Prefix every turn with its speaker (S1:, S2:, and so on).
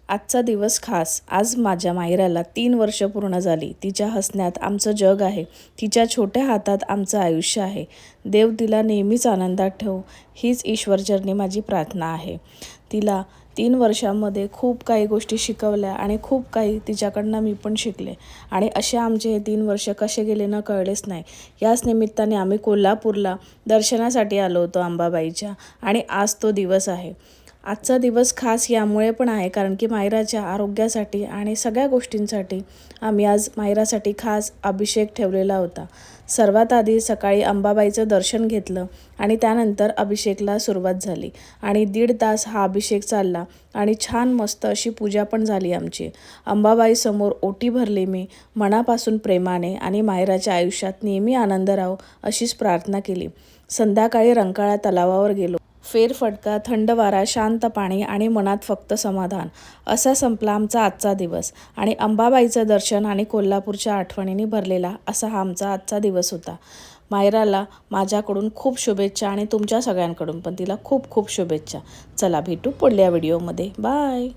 S1: आजचा दिवस खास. आज माझ्या मायराला 3 वर्ष पूर्ण झाली. तिच्या हसण्यात आमचं जग आहे. तिच्या छोट्या हातात आमचं आयुष्य आहे. देव तिला नेहमीच आनंदात ठेवो, हीच ईश्वरचरणी माझी प्रार्थना आहे. तिला 3 वर्षांमध्ये खूप काही गोष्टी शिकवल्या आणि खूप काही तिच्याकडनं मी पण शिकले. आणि असे आमचे हे 3 वर्ष कसे गेले न कळलेच नाही. याच निमित्ताने आम्ही कोल्हापूरला दर्शनासाठी आलो होतो अंबाबाईच्या, आणि आज तो दिवस आहे. आजचा दिवस खास यामुळे पण आहे कारण की मायराच्या आरोग्यासाठी आणि सगळ्या गोष्टींसाठी आम्ही आज मायरासाठी खास अभिषेक ठेवलेला होता. सर्वात आधी सकाळी अंबाबाईचं दर्शन घेतलं आणि त्यानंतर अभिषेकला सुरुवात झाली आणि 1.5 तास हा अभिषेक चालला आणि छान मस्त अशी पूजा पण झाली आमची. अंबाबाईसमोर ओटी भरली मी मनापासून प्रेमाने आणि मायराच्या आयुष्यात नेहमी आनंद राहो अशीच प्रार्थना केली. संध्याकाळी रंकाळा तलावावर गेलो. फेरफटका, थंड वारा, शांत पाणी आणि मनात फक्त समाधान, असा संपला आमचा आजचा दिवस. आणि अंबाबाईचं दर्शन आणि कोल्हापूरच्या आठवणींनी भरलेला असा हा आमचा आजचा दिवस होता. मायराला माझ्याकडून खूप शुभेच्छा आणि तुमच्या सगळ्यांकडून पण तिला खूप खूप शुभेच्छा. चला भेटू पुढल्या व्हिडिओमध्ये. बाय.